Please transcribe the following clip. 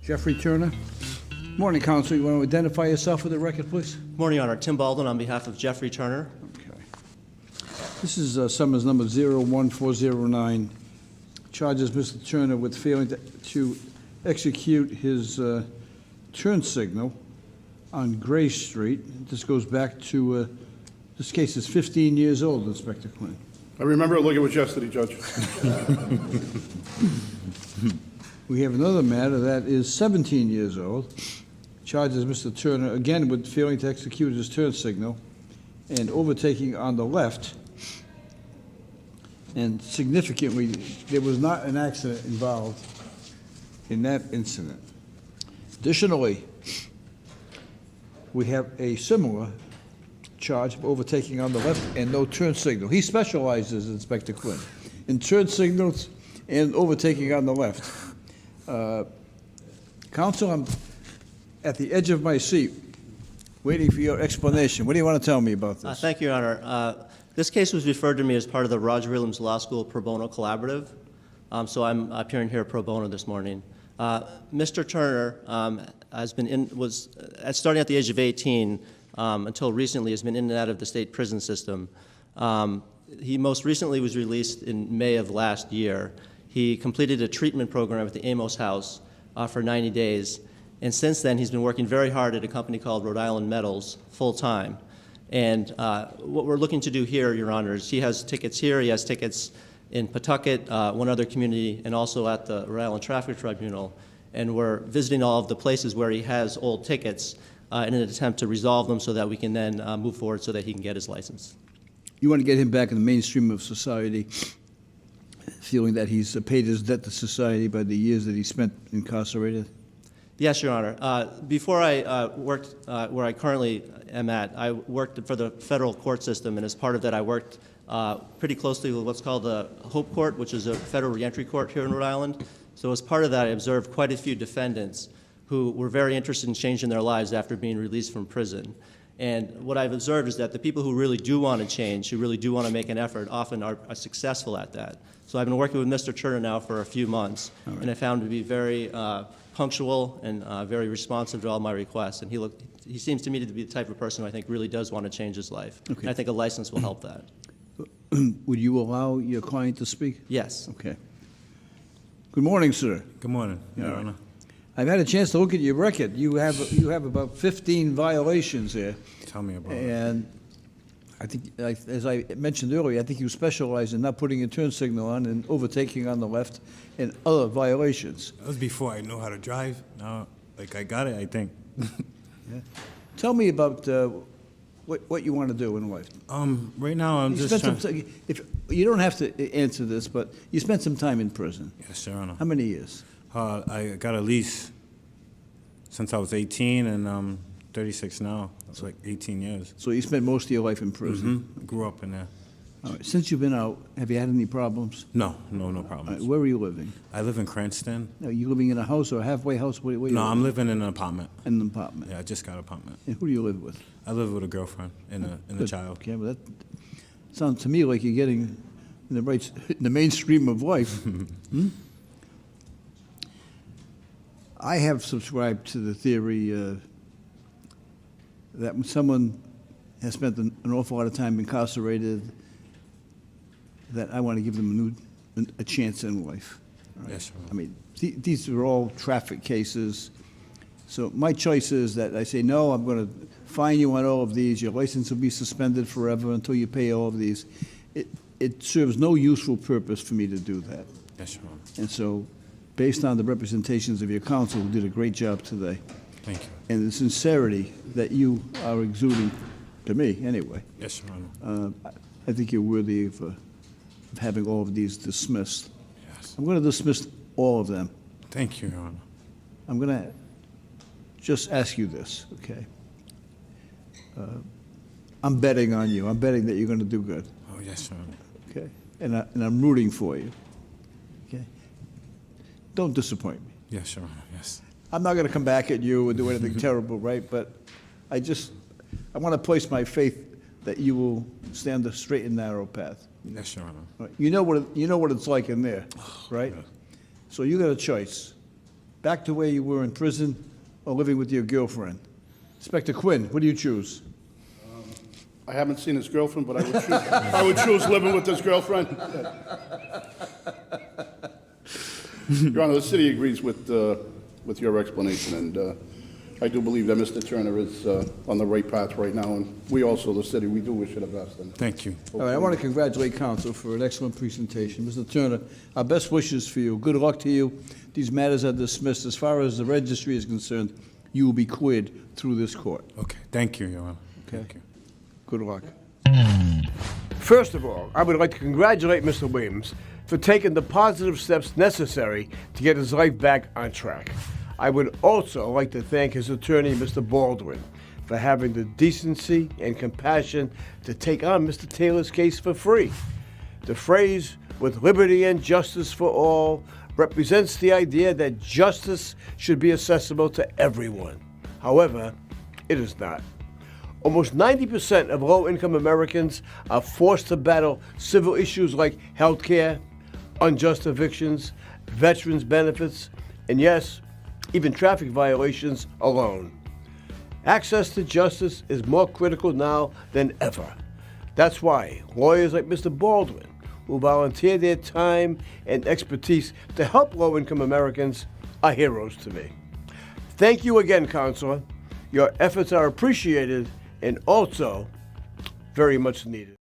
Jeffrey Turner. Morning, Counsel. You want to identify yourself for the record, please? Morning, Your Honor. Tim Baldwin on behalf of Jeffrey Turner. Okay. This is summons number 01409. Charges Mr. Turner with failing to execute his turn signal on Gray Street. This goes back to, this case is 15 years old, Inspector Quinn. I remember it like it was yesterday, Judge. We have another matter that is 17 years old. Charges Mr. Turner again with failing to execute his turn signal and overtaking on the left. And significantly, there was not an accident involved in that incident. Additionally, we have a similar charge of overtaking on the left and no turn signal. He specializes, Inspector Quinn, in turn signals and overtaking on the left. Counsel, I'm at the edge of my seat, waiting for your explanation. What do you want to tell me about this? Thank you, Your Honor. This case was referred to me as part of the Roger Williams Law School Pro Bono Collaborative, so I'm appearing here pro bono this morning. Mr. Turner was starting at the age of 18 until recently has been in and out of the state prison system. He most recently was released in May of last year. He completed a treatment program at the Amos House for 90 days, and since then he's been working very hard at a company called Rhode Island Metals full-time. And what we're looking to do here, Your Honor, is he has tickets here, he has tickets in Pawtucket, one other community, and also at the Rhode Island Traffic Tribunal. And we're visiting all of the places where he has old tickets in an attempt to resolve them so that we can then move forward so that he can get his license. You want to get him back in the mainstream of society, feeling that he's paid his debt to society by the years that he spent incarcerated? Yes, Your Honor. Before I worked where I currently am at, I worked for the federal court system, and as part of that, I worked pretty closely with what's called the Hope Court, which is a federal reentry court here in Rhode Island. So as part of that, I observed quite a few defendants who were very interested in changing their lives after being released from prison. And what I've observed is that the people who really do want to change, who really do want to make an effort, often are successful at that. So I've been working with Mr. Turner now for a few months, and I found him to be very punctual and very responsive to all my requests. And he seems to me to be the type of person who I think really does want to change his life. Okay. And I think a license will help that. Would you allow your client to speak? Yes. Okay. Good morning, sir. Good morning, Your Honor. I've had a chance to look at your record. You have about 15 violations here. Tell me about it. And I think, as I mentioned earlier, I think you specialize in not putting a turn signal on and overtaking on the left and other violations. That was before I knew how to drive. Now, like, I got it, I think. Yeah. Tell me about what you want to do in life. Right now, I'm just trying... If you don't have to answer this, but you spent some time in prison. Yes, Your Honor. How many years? I got a lease since I was 18, and I'm 36 now. It's like 18 years. So you spent most of your life in prison? Mm-hmm. Grew up in there. All right. Since you've been out, have you had any problems? No problems. Right. Where are you living? I live in Cranston. Are you living in a house or a halfway house? Where No, I'm living in an apartment. In an apartment? Yeah, I just got an apartment. And who do you live with? I live with a girlfriend and a child. Okay, well, that sounds to me like you're getting in the mainstream of life. I have subscribed to the theory that when someone has spent an awful lot of time incarcerated, that I want to give them a chance in life. Right? Yes, sir. I mean, these are all traffic cases. So my choice is that I say, no, I'm going to fine you on all of these. Your license will be suspended forever until you pay all of these. It serves no useful purpose for me to do that. Yes, Your Honor. And so, based on the representations of your counsel, who did a great job today, Thank you. and the sincerity that you are exuding, to me anyway, Yes, Your Honor. I think you're worthy of having all of these dismissed. Yes. I'm going to dismiss all of them. Thank you, Your Honor. I'm going to just ask you this, okay? I'm betting on you. I'm betting that you're going to do good. Oh, yes, Your Honor. Okay? And I'm rooting for you. Okay? Don't disappoint me. Yes, Your Honor, yes. I'm not going to come back at you or do anything terrible, right? But I want to place my faith that you will stand the straight and narrow path. Yes, Your Honor. Right? You know what it's like in there, right? Yeah. So you got a choice. back to where you were in prison or living with your girlfriend? Inspector Quinn, what do you choose? I haven't seen his girlfriend, but I would choose living with his girlfriend. Your Honor, the city agrees with your explanation, and I do believe that Mr. Turner is on the right path right now, and we also, the city, we do wish it the best. And Thank you. All right, I want to congratulate counsel for an excellent presentation. Mr. Turner, our best wishes for you. Good luck to you. These matters are dismissed. As far as the registry is concerned, you will be cleared through this court. Okay, thank you, Your Honor. Okay. Thank you. Good luck. First of all, I would like to congratulate Mr. Williams for taking the positive steps necessary to get his life back on track. I would also like to thank his attorney, Mr. Baldwin, for having the decency and compassion to take on Mr. Taylor's case for free. The phrase, "with liberty and justice for all," represents the idea that justice should be accessible to everyone. However, it is not. Almost 90% of low-income Americans are forced to battle civil issues like health care, unjust evictions, veterans benefits, and yes, even traffic violations alone. Access to justice is more critical now than ever. That's why lawyers like Mr. Baldwin, who volunteer their time and expertise to help low-income Americans, are heroes to me. Thank you again, Counselor. Your efforts are appreciated and also very much needed.